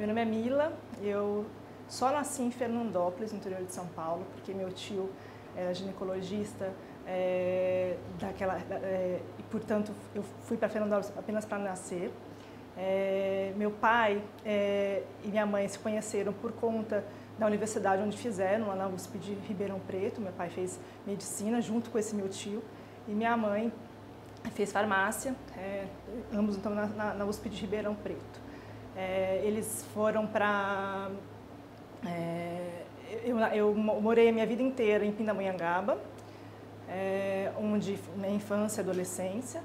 Meu nome é Mila, eu só nasci em Fernandópolis, no interior de São Paulo, porque meu tio era ginecologista, e portanto eu fui para Fernandópolis apenas para nascer. Meu pai e minha mãe se conheceram por conta da universidade onde fizeram, lá na USP de Ribeirão Preto. Meu pai fez medicina junto com esse meu tio e minha mãe fez farmácia, ambos então na USP de Ribeirão Preto. Eles foram para... eu morei a minha vida inteira em Pindamonhangaba, onde minha infância e adolescência.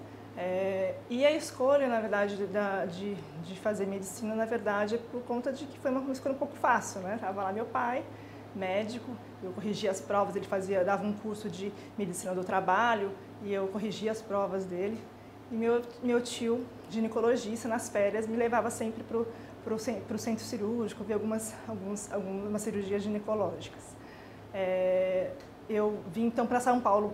E a escolha, na verdade, de fazer medicina, na verdade, é por conta de que foi uma escolha um pouco fácil, né? Estava lá meu pai, médico, eu corrigia as provas, ele dava um curso de medicina do trabalho e eu corrigia as provas dele. E meu tio, ginecologista, nas férias, me levava sempre para o centro cirúrgico, ver algumas cirurgias ginecológicas. Eu vim então para São Paulo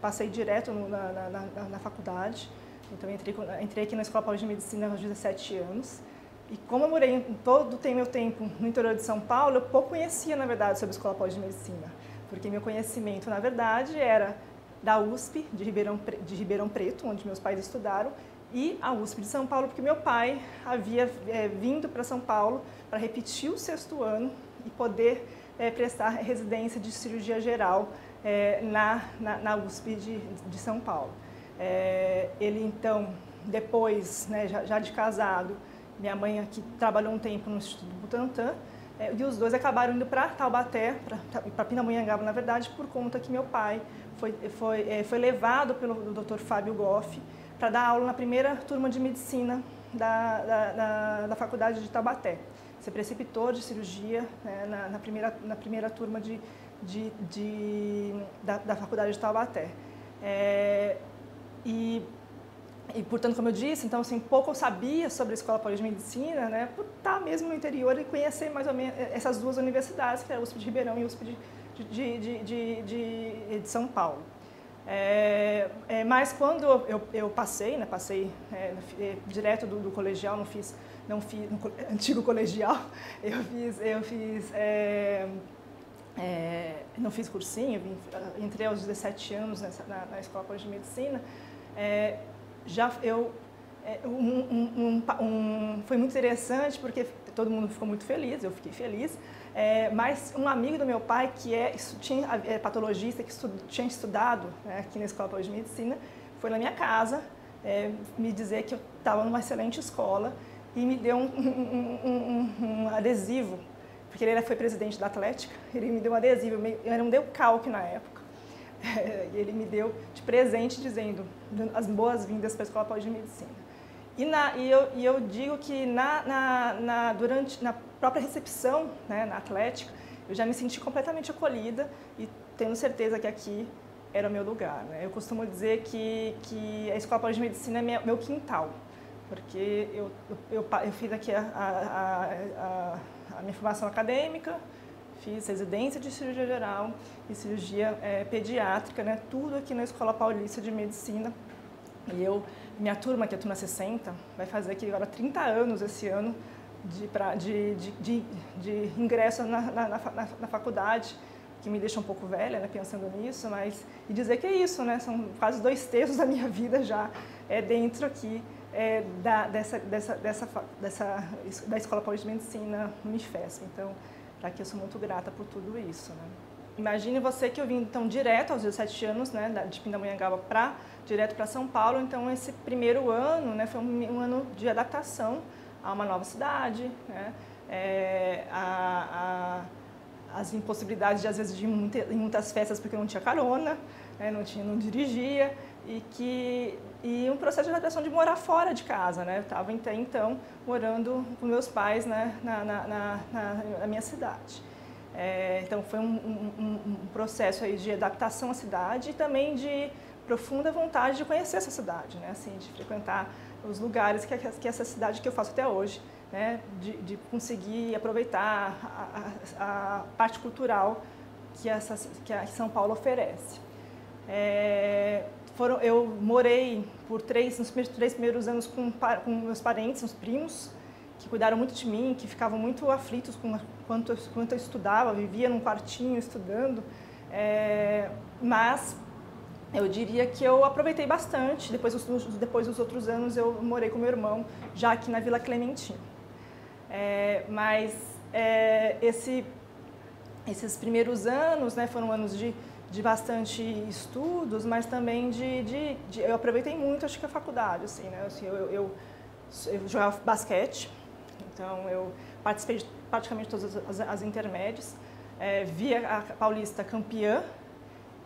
passei direto na faculdade. Então entrei aqui na Escola Paulista de Medicina aos 17 anos. E como eu morei todo o meu tempo no interior de São Paulo, eu pouco conhecia, na verdade, sobre a Escola Paulista de Medicina. Porque meu conhecimento, na verdade, era da USP de Ribeirão Preto, onde meus pais estudaram, e a USP de São Paulo, porque meu pai havia vindo para São Paulo para repetir o 6º ano e poder prestar residência de cirurgia geral na USP de São Paulo. Ele, então, depois, né, já de casado, minha mãe aqui trabalhou um tempo no Instituto Butantan, e os dois acabaram indo para Taubaté, para Pindamonhangaba, na verdade, por conta que meu pai foi levado pelo Dr. Fábio Goff para dar aula na primeira turma de medicina da faculdade de Taubaté. Ser preceptor de cirurgia, né, na primeira turma da faculdade de Taubaté. E, portanto, como eu disse, então, assim, pouco eu sabia sobre a Escola Paulista de Medicina, né, por estar mesmo no interior e conhecer mais ou menos essas duas universidades, que é a USP de Ribeirão e a USP de São Paulo. Mas quando eu passei, né, direto do colegial, não fiz no antigo colegial, não fiz cursinho, entrei aos 17 anos na Escola Paulista de Medicina. Foi muito interessante porque todo mundo ficou muito feliz, eu fiquei feliz, mas um amigo do meu pai, que é patologista, que tinha estudado, né, aqui na Escola Paulista de Medicina, foi na minha casa me dizer que eu estava numa excelente escola e me deu um adesivo, porque ele foi presidente da Atlética, ele me deu um adesivo, era um decalque na época. Ele me deu de presente dizendo as boas-vindas para a Escola Paulista de Medicina. E eu digo que durante na própria recepção, né, na Atlética, eu já me senti completamente acolhida e tenho certeza que aqui era o meu lugar, né? Eu costumo dizer que a Escola Paulista de Medicina é meu quintal, porque eu fiz aqui a minha formação acadêmica, fiz residência de cirurgia geral e cirurgia pediátrica, né? Tudo aqui na Escola Paulista de Medicina. E minha turma, que é a turma 60, vai fazer aqui agora 30 anos esse ano de ingresso na faculdade, que me deixa um pouco velha, né, pensando nisso, e dizer que é isso, né? São quase 2/3 da minha vida já dentro aqui da Escola Paulista de Medicina no Unifesp. Então, aqui eu sou muito grata por tudo isso, né? Imagine você que eu vim então direto aos 17 anos, né, de Pindamonhangaba direto para São Paulo. Então esse primeiro ano, né, foi um ano de adaptação a uma nova cidade, né, as impossibilidades de às vezes de ir em muitas festas porque eu não tinha carona, né, não dirigia, e um processo de adaptação de morar fora de casa, né? Eu estava até então morando com meus pais, né, na minha cidade. Então foi um processo aí de adaptação à cidade e também de profunda vontade de conhecer essa cidade, né? Assim, de frequentar os lugares que essa cidade que eu faço até hoje, né? De conseguir aproveitar a parte cultural que São Paulo oferece. Eu morei nos 3 primeiros anos com meus parentes, os primos, que cuidaram muito de mim, que ficavam muito aflitos com quanto eu estudava, vivia num quartinho estudando, mas eu diria que eu aproveitei bastante. Depois dos outros anos eu morei com meu irmão, já aqui na Vila Clementino. Esses primeiros anos, né, foram anos de bastante estudos, mas também eu aproveitei muito, acho que a faculdade, assim, né? Assim, eu jogava basquete, então eu participei de praticamente todas as intermédias, via a Paulista campeã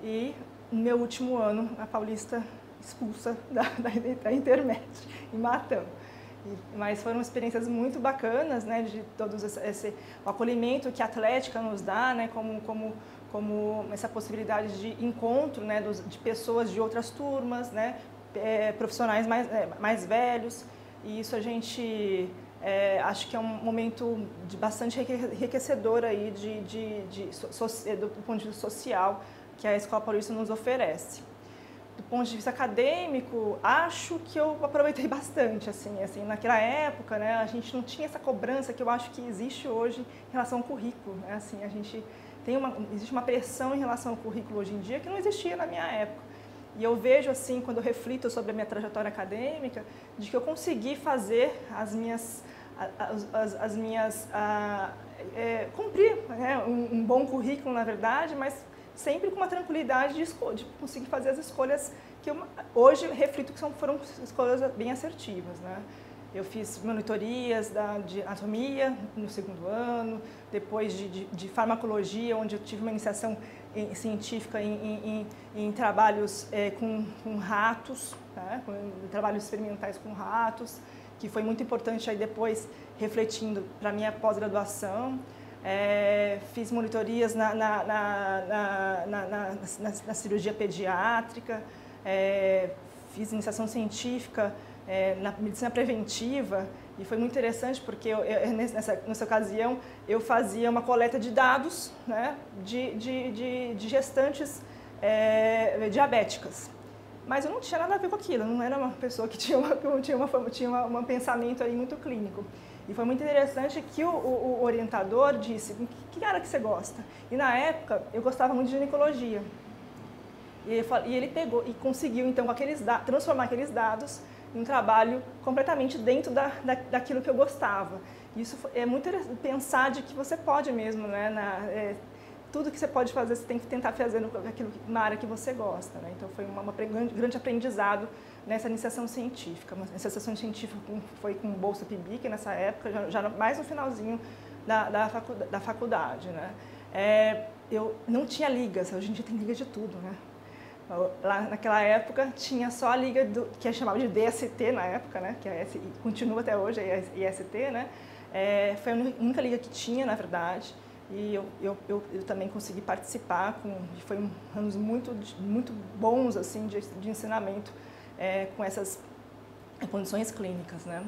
e no meu último ano a Paulista expulsa da intermédia, em Matão. Mas foram experiências muito bacanas, né, de todos o acolhimento que a Atlética nos dá, né, como essa possibilidade de encontro, né, de pessoas de outras turmas, né, profissionais mais velhos, e isso a gente acho que é um momento bastante enriquecedor aí do ponto de vista social que a Escola Paulista nos oferece. Do ponto de vista acadêmico, acho que eu aproveitei bastante, assim, naquela época, né, a gente não tinha essa cobrança que eu acho que existe hoje em relação ao currículo, né, assim, existe uma pressão em relação ao currículo hoje em dia que não existia na minha época. E eu vejo, assim, quando eu reflito sobre a minha trajetória acadêmica, de que eu consegui fazer cumprir, né, um bom currículo, na verdade, mas sempre com uma tranquilidade de conseguir fazer as escolhas que eu hoje reflito que foram escolhas bem assertivas, né? Eu fiz monitorias de anatomia no segundo ano, depois de farmacologia, onde eu tive uma iniciação científica em trabalhos com ratos, né? Trabalhos experimentais com ratos, que foi muito importante aí depois refletindo para a minha pós-graduação. Fiz monitorias na cirurgia pediátrica, fiz iniciação científica na medicina preventiva, e foi muito interessante porque nessa ocasião eu fazia uma coleta de dados, né, de gestantes diabéticas. Mas eu não tinha nada a ver com aquilo, eu não era uma pessoa que tinha um pensamento aí muito clínico. E foi muito interessante que o orientador disse: que área que você gosta? E na época eu gostava muito de ginecologia. E ele pegou e conseguiu então transformar aqueles dados em um trabalho completamente dentro daquilo que eu gostava. Isso é muito interessante, pensar de que você pode mesmo, né? Tudo que você pode fazer, você tem que tentar fazer na área que você gosta, né? Então foi um grande aprendizado nessa iniciação científica. Uma iniciação científica foi com bolsa PIBIC nessa época, já mais no finalzinho da faculdade, né? Eu não tinha ligas, hoje em dia tem liga de tudo, né? Lá naquela época tinha só a liga que é chamada de DST na época, né? Que continua até hoje, a IST, né? Foi a única liga que tinha, na verdade. E eu também consegui participar, foi anos muito bons assim, de ensinamento com essas condições clínicas, né?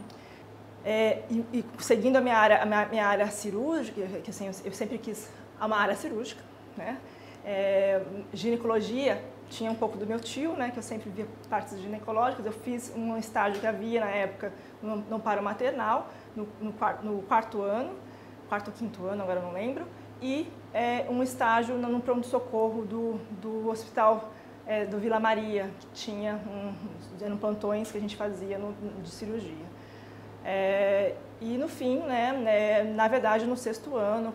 E seguindo a minha área cirúrgica, que assim, eu sempre quis uma área cirúrgica, né? Ginecologia tinha um pouco do meu tio, né? Que eu sempre via partes ginecológicas. Eu fiz um estágio que havia na época no amparo maternal, no quarto ou quinto ano, agora não lembro, e um estágio no pronto-socorro do hospital do Vila Maria, que tinha eram plantões que a gente fazia de cirurgia. E no fim, né, na verdade, no sexto ano,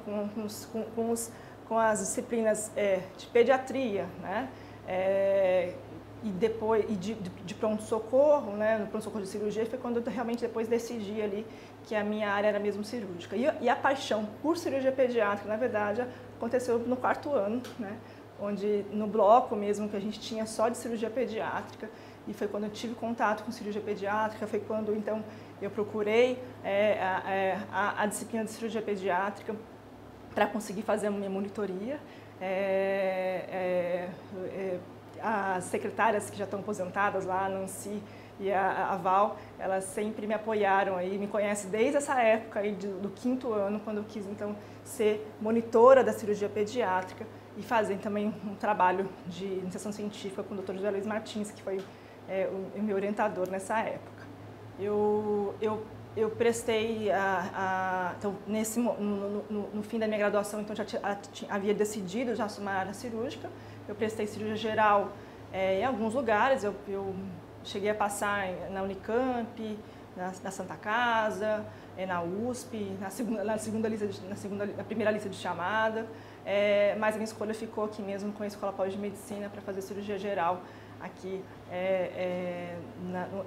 com as disciplinas de pediatria, né, e depois de pronto-socorro, né, no pronto-socorro de cirurgia, foi quando eu realmente depois decidi ali que a minha área era mesmo cirúrgica. E a paixão por cirurgia pediátrica, na verdade, aconteceu no quarto ano, né, onde no bloco mesmo que a gente tinha só de cirurgia pediátrica, e foi quando eu tive contato com cirurgia pediátrica, foi quando então eu procurei a disciplina de cirurgia pediátrica para conseguir fazer a minha monitoria. As secretárias que já estão aposentadas lá, a Nancy e a Val, elas sempre me apoiaram aí, me conhecem desde essa época aí do quinto ano, quando eu quis então ser monitora da cirurgia pediátrica e fazer também um trabalho de iniciação científica com o Dr. José Luiz Martins, que foi o meu orientador nessa época. Eu eu prestei, então, no fim da minha graduação, então havia decidido já assumir a área cirúrgica. Eu prestei cirurgia geral em alguns lugares, eu cheguei a passar na Unicamp, na Santa Casa, na USP, na primeira lista de chamada, mas a minha escolha ficou aqui mesmo com a Escola Paulista de Medicina para fazer cirurgia geral aqui,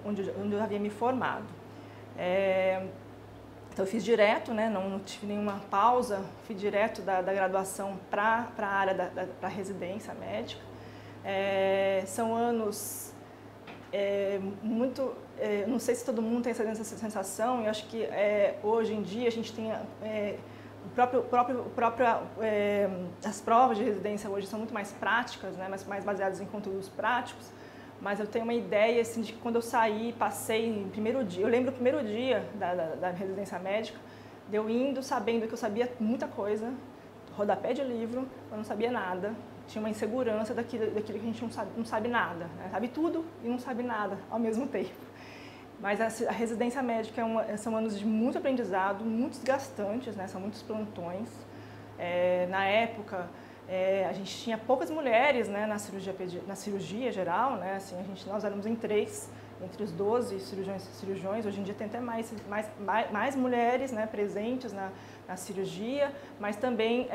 onde eu havia me formado. Então eu fiz direto, né, não tive nenhuma pausa, fui direto da graduação para a área da residência médica. São anos muito, não sei se todo mundo tem essa sensação, eu acho que hoje em dia a gente tem as provas de residência hoje são muito mais práticas, né, mais baseadas em conteúdos práticos. Mas eu tenho uma ideia assim, de que quando eu saí, passei no primeiro dia, eu lembro o primeiro dia da residência médica, de eu indo sabendo que eu sabia muita coisa, rodapé de livro, eu não sabia nada, tinha uma insegurança daquilo que a gente não sabe nada, né? Sabe tudo e não sabe nada ao mesmo tempo. Mas a residência médica são anos de muito aprendizado, muito desgastantes, né? São muitos plantões. Na época, a gente tinha poucas mulheres, né, na cirurgia geral, né, assim, nós éramos em 3, entre os 12 cirurgiões, hoje em dia tem até mais mulheres, né, presentes na cirurgia, mas também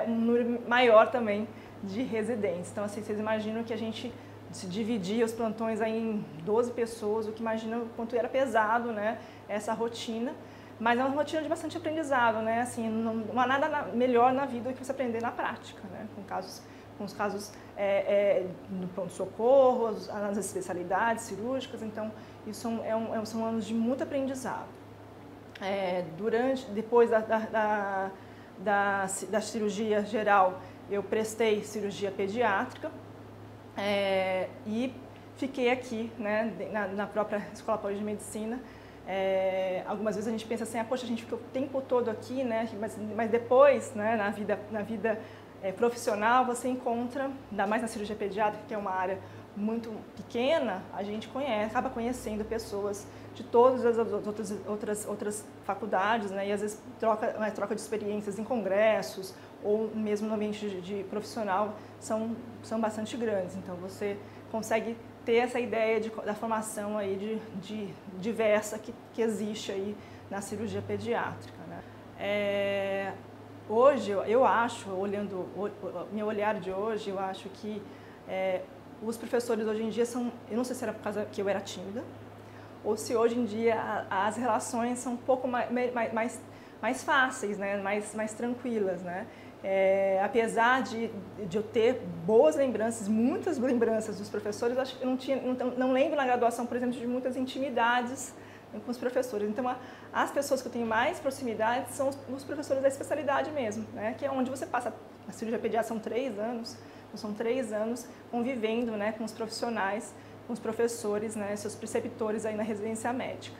um número maior também de residentes. Então, assim, vocês imaginam que a gente se dividia os plantões aí em 12 pessoas, o que imagina o quanto era pesado, né, essa rotina. Mas é uma rotina de bastante aprendizado, né? Assim, não há nada melhor na vida do que você aprender na prática, né? Com os casos no pronto-socorro, as especialidades cirúrgicas. Então, isso são anos de muito aprendizado. Depois da cirurgia geral, eu prestei cirurgia pediátrica e fiquei aqui, né, na própria Escola Paulista de Medicina. Algumas vezes a gente pensa assim, poxa, a gente ficou o tempo todo aqui, né? Mas depois, né, na vida profissional, você encontra, ainda mais na cirurgia pediátrica, que é uma área muito pequena, a gente acaba conhecendo pessoas de todas as outras faculdades, né? E às vezes troca de experiências em congressos ou mesmo no ambiente de profissional são bastante grandes. Então você consegue ter essa ideia da formação aí de diversa que existe aí na cirurgia pediátrica, né? Hoje, eu acho, olhando o meu olhar de hoje, eu acho que os professores hoje em dia são, eu não sei se era por causa que eu era tímida, ou se hoje em dia as relações são um pouco mais fáceis, né? mais tranquilas, né? Apesar de eu ter boas lembranças, muitas lembranças dos professores, acho que eu não lembro na graduação, por exemplo, de muitas intimidades com os professores. Então, as pessoas que eu tenho mais proximidade são os professores da especialidade mesmo, né? Que é onde você passa, a cirurgia pediátrica são 3 anos convivendo, né, com os profissionais, com os professores, né, seus preceptores aí na residência médica.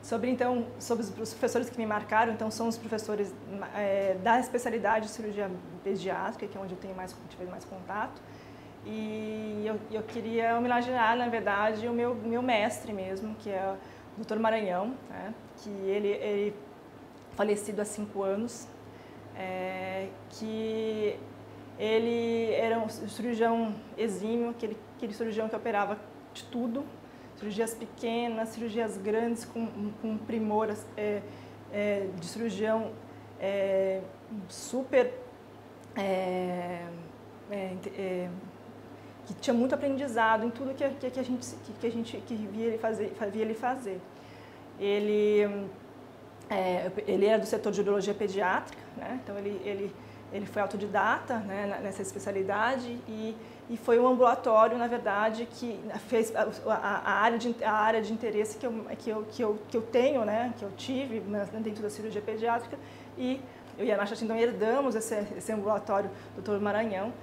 Sobre os professores que me marcaram, então são os professores da especialidade de cirurgia pediátrica, que é onde eu tive mais contato. E eu queria homenagear, na verdade, o meu mestre mesmo, que é o Dr. Maranhão, né, que ele falecido há 5 anos, que ele era um cirurgião exímio, aquele cirurgião que operava de tudo, cirurgias pequenas, cirurgias grandes, com primor de cirurgião super, que tinha muito aprendizado em tudo que a gente via ele fazer. Ele era do setor de urologia pediátrica, né? Então ele foi autodidata, né, nessa especialidade e foi um ambulatório, na verdade, que fez a área de interesse que eu tenho, né, que eu tive dentro da cirurgia pediátrica, e eu e a Nacha então herdamos esse ambulatório do Dr. Maranhão,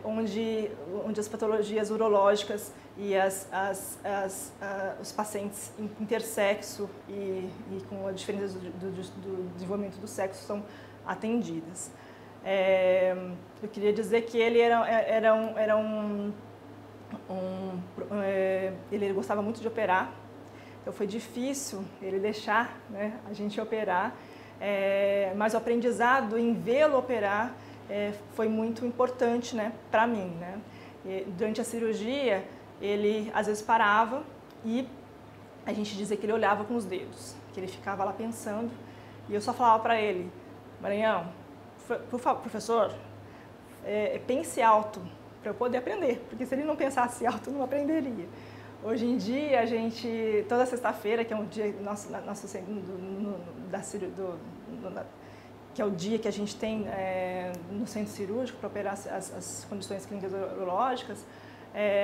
onde as patologias urológicas e os pacientes intersexo e com a diferença do desenvolvimento do sexo são atendidas. Eu queria dizer que ele ele gostava muito de operar, então foi difícil ele deixar, né, a gente operar, mas o aprendizado em vê-lo operar foi muito importante, né, para mim, né. Durante a cirurgia, ele às vezes parava e a gente dizia que ele olhava com os dedos, que ele ficava lá pensando, e eu só falava para ele: Maranhão, por favor, professor, pense alto para eu poder aprender, porque se ele não pensasse alto, eu não aprenderia. Hoje em dia, a gente, toda sexta-feira, que é um dia que é o dia que a gente tem no centro cirúrgico para operar as condições clínicas urológicas,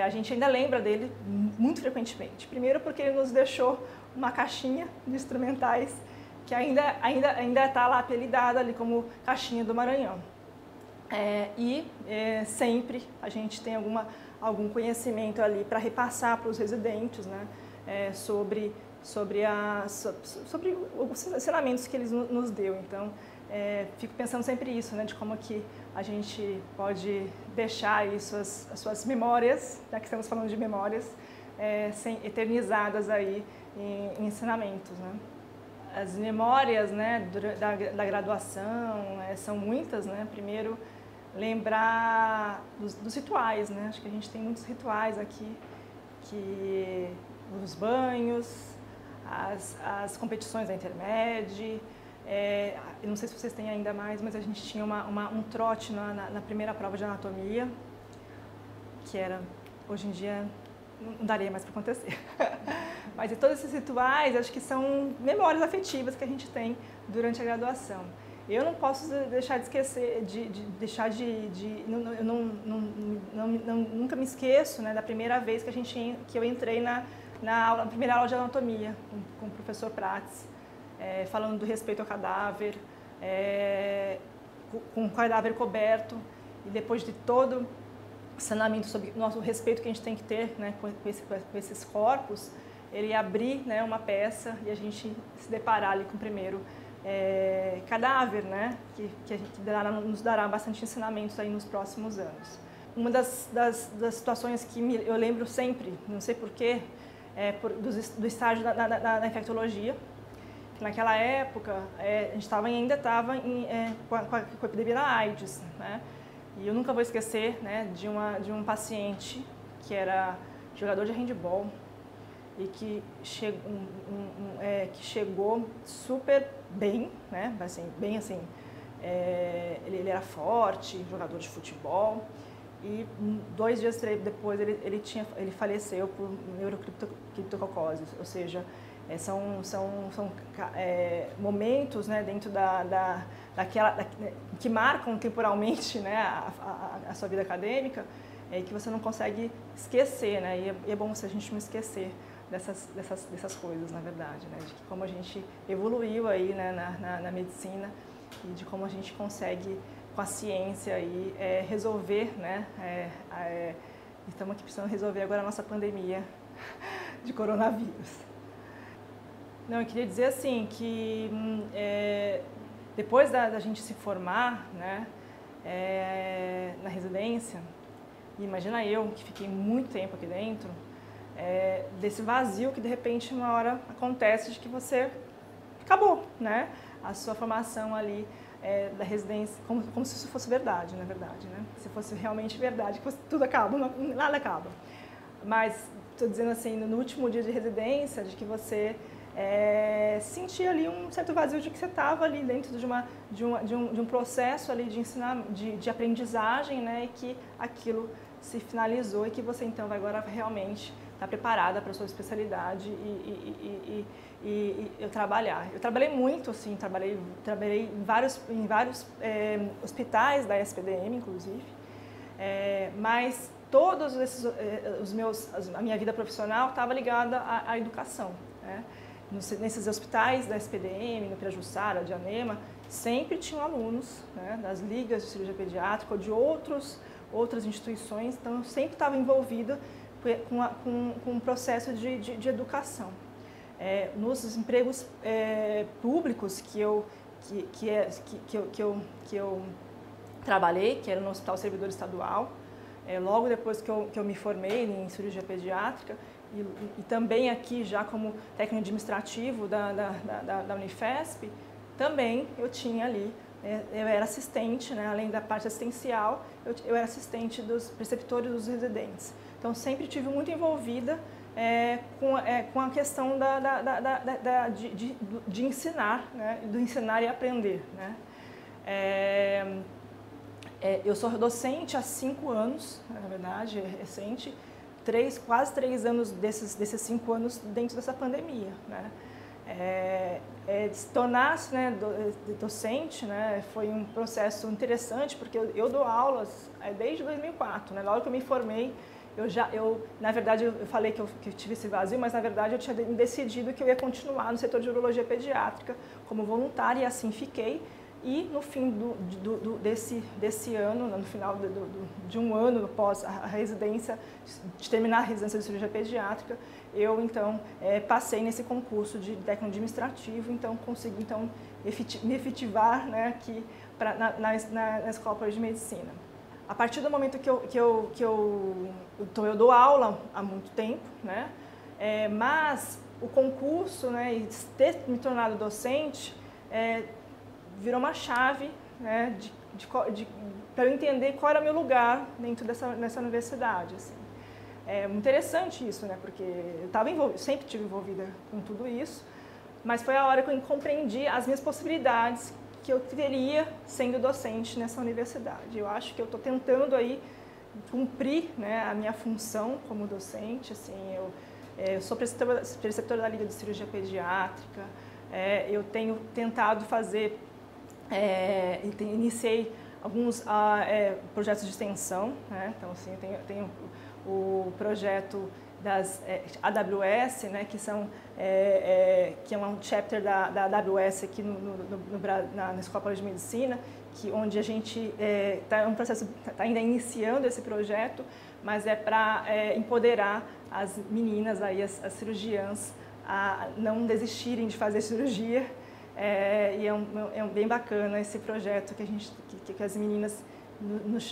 a gente ainda lembra dele muito frequentemente. Primeiro porque ele nos deixou uma caixinha de instrumentais que ainda está lá apelidada ali como caixinha do Maranhão. Sempre a gente tem algum conhecimento ali para repassar para os residentes, né, sobre os ensinamentos que eles nos deu. Então, fico pensando sempre isso, né, de como que a gente pode deixar isso, as suas memórias, já que estamos falando de memórias, eternizadas aí em ensinamentos, né. As memórias, né, da graduação são muitas, né. Primeiro, lembrar dos rituais, né. Acho que a gente tem muitos rituais aqui, que os banhos, as competições da Intermed. Eu não sei se vocês têm ainda mais, mas a gente tinha um trote na primeira prova de anatomia, que era, hoje em dia, não daria mais para acontecer. Mas todos esses rituais, acho que são memórias afetivas que a gente tem durante a graduação. Eu não posso deixar de esquecer, nunca me esqueço, né, da primeira vez que eu entrei na primeira aula de anatomia com o professor Prates, falando do respeito ao cadáver, com o cadáver coberto, e depois de todo o saneamento sobre o nosso respeito que a gente tem que ter, né, com esses corpos, ele ia abrir, né, uma peça e a gente se deparar ali com o primeiro cadáver, né, que nos dará bastante ensinamentos aí nos próximos anos. Uma das situações que eu lembro sempre, não sei porquê, do estágio da infectologia. Naquela época, a gente ainda estava com a epidemia da AIDS, né? E eu nunca vou esquecer, né, de um paciente que era jogador de handebol e que chegou super bem, né? Assim, bem assim, ele era forte, jogador de futebol, e 2 dias depois ele faleceu por neurocriptococose, ou seja, são momentos, né, dentro que marcam temporalmente, né, a sua vida acadêmica, que você não consegue esquecer, né, e é bom se a gente não esquecer dessas coisas, na verdade, né, de como a gente evoluiu aí, né, na medicina e de como a gente consegue, com a ciência, aí, resolver, né, estamos aqui precisando resolver agora a nossa pandemia de coronavírus. Não, eu queria dizer assim que depois da gente se formar, né, na residência, e imagina eu que fiquei muito tempo aqui dentro, desse vazio que de repente uma hora acontece de que você acabou, né, a sua formação ali da residência, como se isso fosse verdade, na verdade, né, se fosse realmente verdade, que tudo acaba, nada acaba. Mas estou dizendo assim, no último dia de residência, de que você sentir ali um certo vazio de que você estava ali dentro de um processo ali de aprendizagem, né, e que aquilo se finalizou e que você então vai agora realmente estar preparada para a sua especialidade e trabalhar. Eu trabalhei muito, assim, trabalhei em vários hospitais da SPDM, inclusive, mas todos a minha vida profissional estava ligada à educação, né? Nesses hospitais da SPDM, no Pirajussara, Dianema, sempre tinham alunos, né, das ligas de cirurgia pediátrica ou de outras instituições, então eu sempre estava envolvida com um processo de educação. Nos empregos públicos que eu trabalhei, que era no Hospital Servidor Estadual, logo depois que eu me formei em cirurgia pediátrica, e também aqui já como técnico administrativo da Unifesp, também eu tinha ali, eu era assistente, né, além da parte assistencial, eu era assistente dos preceptores dos residentes. Então, sempre estive muito envolvida com a questão de ensinar, né, do ensinar e aprender, né. Eu sou docente há 5 anos, na verdade, é recente, quase 3 anos desses 5 anos dentro dessa pandemia, né. Se tornar-se, né, docente, né, foi um processo interessante, porque eu dou aulas desde 2004, né, na hora que eu me formei, na verdade, eu falei que eu tive esse vazio, mas na verdade eu tinha decidido que eu ia continuar no setor de urologia pediátrica como voluntária, e assim fiquei. E no fim desse ano, no final de um ano após a residência, de terminar a residência de cirurgia pediátrica, eu então passei nesse concurso de técnico administrativo, então consegui então me efetivar, né, aqui na Escola Paulista de Medicina. A partir do momento que eu dou aula há muito tempo, né, mas o concurso, né, e ter me tornado docente virou uma chave, né, para eu entender qual era o meu lugar dentro dessa universidade. Assim. É muito interessante isso, né, porque eu sempre estive envolvida com tudo isso, mas foi a hora que eu compreendi as minhas possibilidades que eu teria sendo docente nessa universidade. Eu acho que eu estou tentando aí cumprir, né, a minha função como docente. Assim, eu sou preceptora da Liga de Cirurgia Pediátrica, eu tenho tentado fazer, iniciei alguns projetos de extensão, né? Então, assim, eu tenho o projeto das AWS, né, que é um chapter da AWS aqui na Escola Paulista de Medicina, onde a gente está ainda iniciando esse projeto, mas é para empoderar as meninas, aí, as cirurgiãs, a não desistirem de fazer cirurgia. E é bem bacana esse projeto que as meninas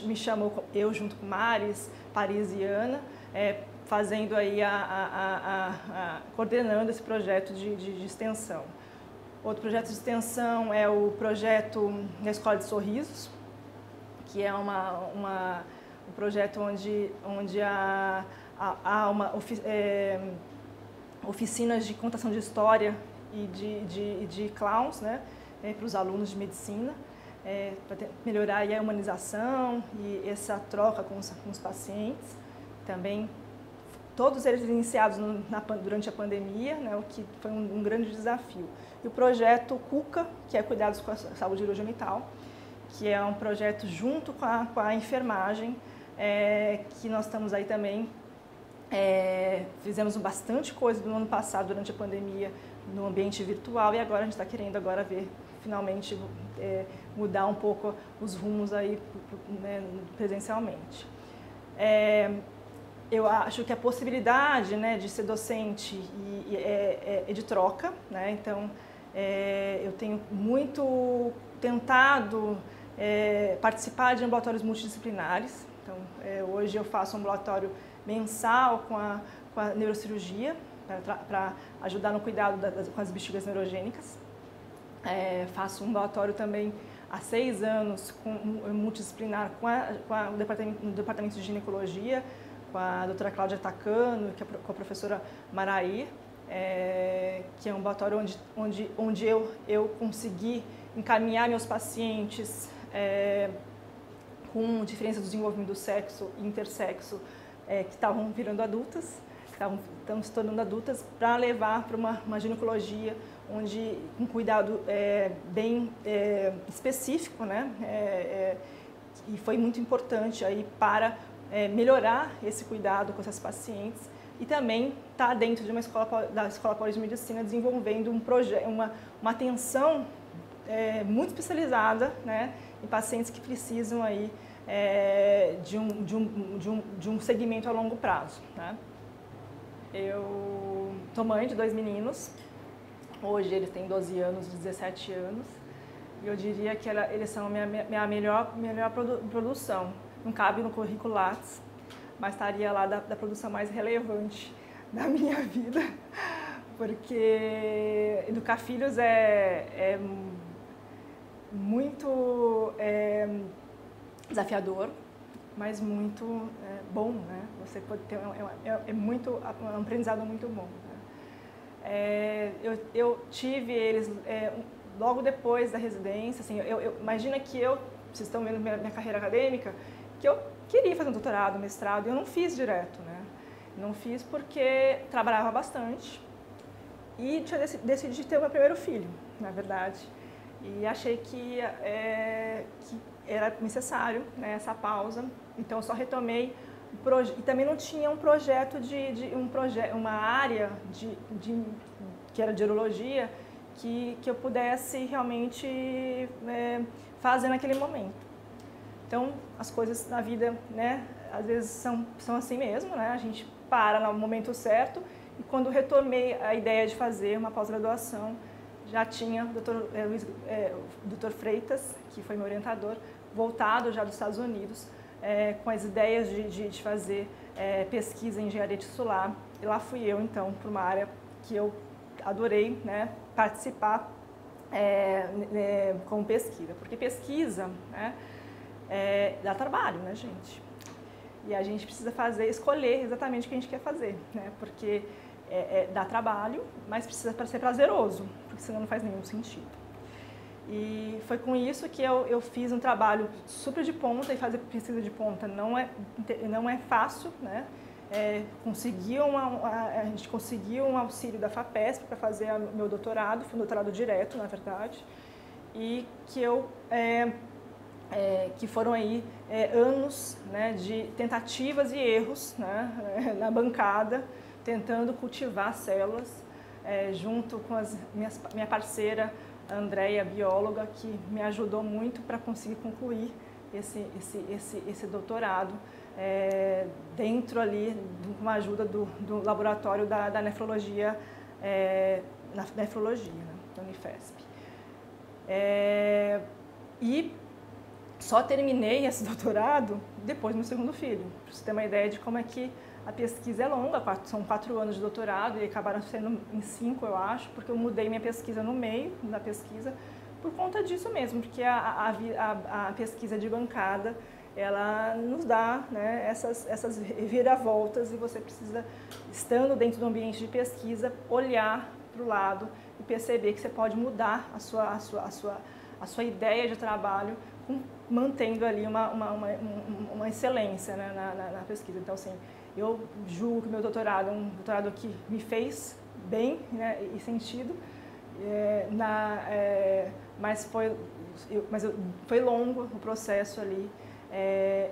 me chamou, eu junto com Maris, Paris e Ana, fazendo aí coordenando esse projeto de extensão. Outro projeto de extensão é o projeto da Escola de Sorrisos, que é um projeto onde há oficinas de contação de história e de clowns, né, para os alunos de medicina, para melhorar aí a humanização e essa troca com os pacientes. Também todos eles iniciados durante a pandemia, né, o que foi um grande desafio. E o projeto CUCA, que é Cuidados com a Saúde Urogenital, que é um projeto junto com a enfermagem, que nós estamos aí também, fizemos bastante coisa do ano passado durante a pandemia no ambiente virtual, e agora a gente está querendo ver, finalmente, mudar um pouco os rumos aí, né, presencialmente. Eu acho que a possibilidade, né, de ser docente é de troca, né? Então, eu tenho muito tentado participar de ambulatórios multidisciplinares. Então, hoje eu faço um ambulatório mensal com a neurocirurgia, para ajudar no cuidado com as bexigas neurogênicas. Faço um ambulatório também há 6 anos multidisciplinar no departamento de ginecologia, com a doutora Cláudia Tacano, com a professora Maraí, que é um ambulatório onde eu consegui encaminhar meus pacientes com diferença do desenvolvimento do sexo e intersexo, que estavam virando adultas, estão se tornando adultas, para levar para uma ginecologia onde um cuidado bem específico, né? E foi muito importante aí para melhorar esse cuidado com essas pacientes, e também está dentro de da Escola Paulista de Medicina desenvolvendo uma atenção muito especializada, né, em pacientes que precisam aí, de um segmento a longo prazo, né? Eu sou mãe de 2 meninos, hoje eles têm 12 anos e 17 anos, e eu diria que eles são a minha melhor produção. Não cabe no currículo Lattes, mas estaria lá da produção mais relevante da minha vida, porque educar filhos é muito desafiador, mas muito bom, né? Você pode ter um aprendizado muito bom. Né? Eu tive eles logo depois da residência, assim, imagina que vocês estão vendo minha carreira acadêmica, que eu queria fazer um doutorado, mestrado, e eu não fiz direto, né? Não fiz porque trabalhava bastante e decidi ter o meu primeiro filho, na verdade. E achei que era necessário, né, essa pausa, então eu só retomei e também não tinha um projeto uma área que era de urologia que eu pudesse realmente fazer naquele momento. Então as coisas na vida, né, às vezes são assim mesmo, né? A gente para no momento certo e quando retomei a ideia de fazer uma pós-graduação, já tinha o Dr. Freitas, que foi meu orientador, voltado já dos Estados Unidos, com as ideias de fazer pesquisa em engenharia tissular. E lá fui eu, então, para uma área que eu adorei, né, participar como pesquisa. Porque pesquisa, né, dá trabalho, né, gente? E a gente precisa escolher exatamente o que a gente quer fazer, né? Porque dá trabalho, mas precisa ser prazeroso, porque senão não faz nenhum sentido. E foi com isso que eu fiz um trabalho super de ponta, e fazer pesquisa de ponta não é fácil, né? A gente conseguiu um auxílio da FAPESP para fazer o meu doutorado, foi um doutorado direto, na verdade, e que foram aí anos, né, de tentativas e erros, né, na bancada, tentando cultivar células, junto com minha parceira Andréia, bióloga, que me ajudou muito para conseguir concluir esse doutorado, dentro ali, com a ajuda do laboratório da nefrologia, né, da Unifesp. E só terminei esse doutorado depois do meu segundo filho, para você ter uma ideia de como é que a pesquisa é longa, são 4 anos de doutorado e acabaram sendo em 5, eu acho, porque eu mudei minha pesquisa no meio da pesquisa por conta disso mesmo, porque a pesquisa de bancada, ela nos dá, né, essas viravoltas e você precisa, estando dentro do ambiente de pesquisa, olhar para o lado e perceber que você pode mudar a sua ideia de trabalho mantendo ali uma excelência, né, na pesquisa. Então, assim, eu julgo que meu doutorado é um doutorado que me fez bem, né, e sentido, mas foi longo o processo ali,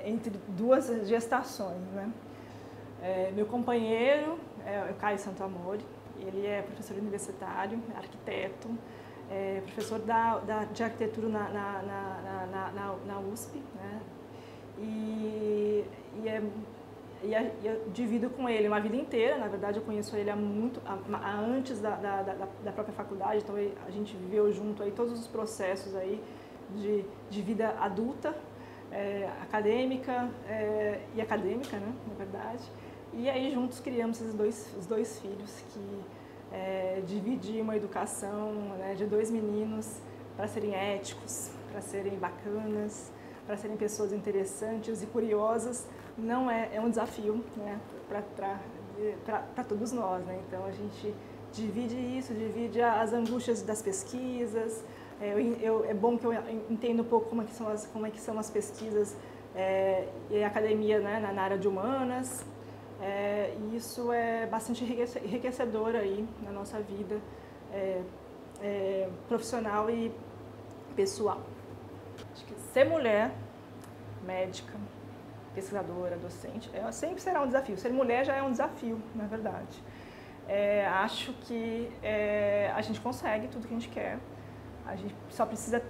entre 2 gestações, né. Meu companheiro é o Caio Santoamori, ele é professor universitário, arquiteto, professor de arquitetura na USP, né? E eu divido com ele uma vida inteira. Na verdade, eu conheço ele antes da própria faculdade, então a gente viveu junto aí todos os processos aí de vida adulta, acadêmica e acadêmica, né, na verdade. E aí juntos criamos os dois filhos que dividir uma educação, né, de 2 meninos para serem éticos, para serem bacanas, para serem pessoas interessantes e curiosas, não é um desafio, né, para todos nós, né? Então a gente divide as angústias das pesquisas. É bom que eu entenda um pouco como é que são as pesquisas e a academia, né, na área de humanas. E isso é bastante enriquecedor aí na nossa vida profissional e pessoal. Acho que ser mulher, médica, pesquisadora, docente, sempre será um desafio. Ser mulher já é um desafio, na verdade. Acho que a gente consegue tudo que a gente quer. A gente só precisa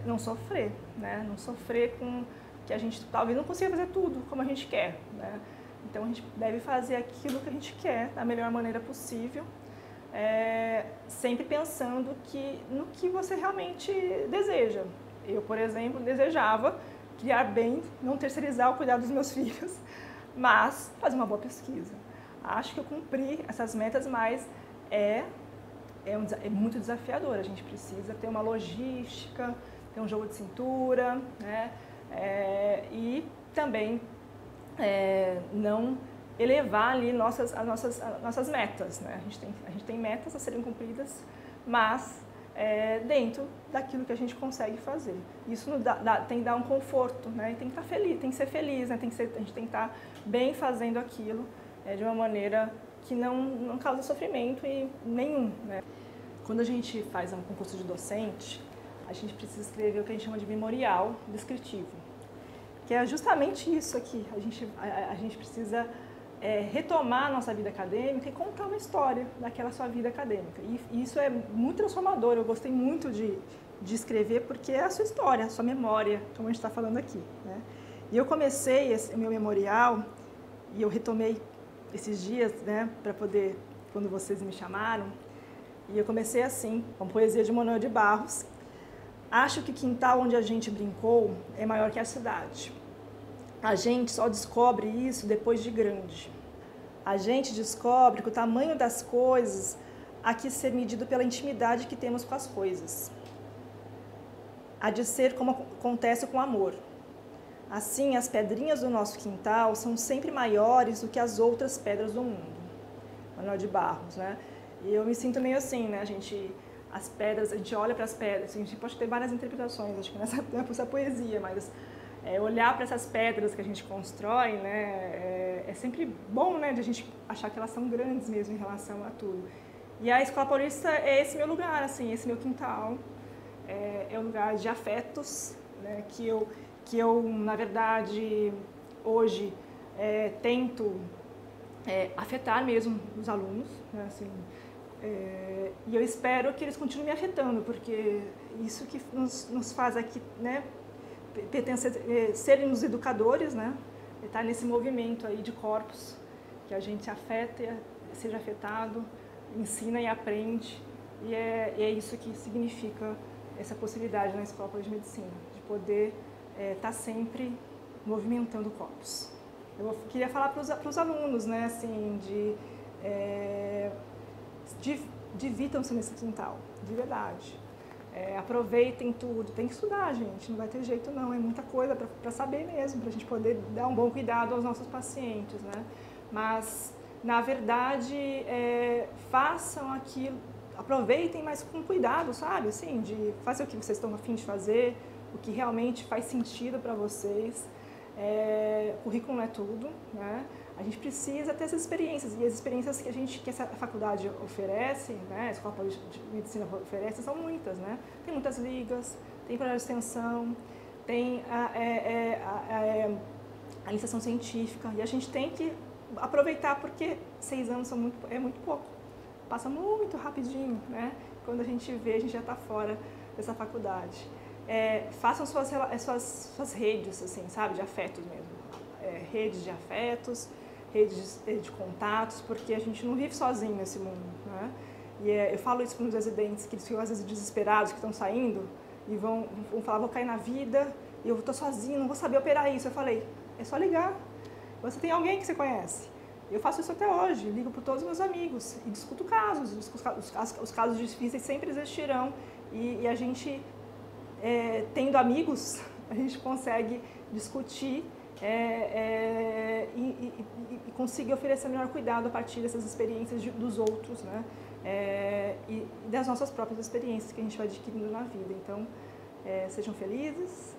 não sofrer, né? Não sofrer com que a gente talvez não consiga fazer tudo como a gente quer, né? Então a gente deve fazer aquilo que a gente quer da melhor maneira possível, sempre pensando no que você realmente deseja. Eu, por exemplo, desejava criar bem, não terceirizar o cuidado dos meus filhos, mas fazer uma boa pesquisa. acho que eu cumpri essas metas, mas é muito desafiador. A gente precisa ter uma logística, ter um jogo de cintura, né? E também não elevar ali as nossas metas, né? A gente tem metas a serem cumpridas, mas dentro daquilo que a gente consegue fazer. Isso tem que dar um conforto, né? E tem que estar feliz, tem que ser feliz, né? A gente tem que estar bem fazendo aquilo de uma maneira que não causa sofrimento nenhum, né? Quando a gente faz um concurso de docente, a gente precisa escrever o que a gente chama de memorial descritivo, que é justamente isso aqui. A gente precisa retomar a nossa vida acadêmica e contar uma história daquela sua vida acadêmica. E isso é muito transformador. Eu gostei muito de escrever porque é a sua história, a sua memória, como a gente está falando aqui, né? E eu comecei esse meu memorial e eu retomei esses dias, né, para poder, quando vocês me chamaram, e eu comecei assim, com poesia de Manoel de Barros. Acho que o quintal onde a gente brincou é maior que a cidade. A gente só descobre isso depois de grande. A gente descobre que o tamanho das coisas há que ser medido pela intimidade que temos com as coisas. Há de ser como acontece com o amor. Assim, as pedrinhas do nosso quintal são sempre maiores do que as outras pedras do mundo. Manoel de Barros, né? E eu me sinto meio assim, né? As pedras, a gente olha para as pedras, a gente pode ter várias interpretações, acho que nessa poesia, mas olhar para essas pedras que a gente constrói, né? É sempre bom, né? De a gente achar que elas são grandes mesmo em relação a tudo. E a Escola Paulista é esse meu lugar, assim, esse meu quintal, é um lugar de afetos, né? Que eu, na verdade, hoje tento afetar mesmo os alunos, né? Assim, e eu espero que eles continuem me afetando, porque isso que nos faz aqui, né, serem os educadores, né, estar nesse movimento aí de corpos, que a gente afeta, seja afetado, ensina e aprende, e é isso que significa essa possibilidade na Escola de Medicina, de poder estar sempre movimentando corpos. Eu queria falar para os alunos, né, assim, divirtam-se nesse quintal, de verdade. Aproveitem tudo, tem que estudar, gente, não vai ter jeito não, é muita coisa para saber mesmo, para a gente poder dar um bom cuidado aos nossos pacientes, né? Mas, na verdade, façam aquilo, aproveitem, mas com cuidado, sabe? Assim, de fazer o que vocês estão a fim de fazer, o que realmente faz sentido para vocês. Currículo não é tudo, né? A gente precisa ter essas experiências, e as experiências que essa faculdade oferece, né, a Escola de Medicina oferece, são muitas, né? Tem muitas ligas, tem projeto de extensão, tem a iniciação científica, e a gente tem que aproveitar, porque 6 anos é muito pouco, passa muito rapidinho, né? Quando a gente vê, a gente já está fora dessa faculdade. Façam suas redes, assim, sabe, de afetos mesmo, redes de afetos, redes de contatos, porque a gente não vive sozinho nesse mundo, né? E eu falo isso para os meus residentes, que eles ficam às vezes desesperados, que estão saindo, e vão falar, vou cair na vida, e eu estou sozinho, não vou saber operar isso. Eu falei, é só ligar, você tem alguém que você conhece. Eu faço isso até hoje, ligo para todos os meus amigos, e discuto casos, os casos difíceis sempre existirão, e a gente, tendo amigos, a gente consegue discutir e conseguir oferecer melhor cuidado a partir dessas experiências dos outros, né? E das nossas próprias experiências que a gente vai adquirindo na vida. Então, sejam felizes,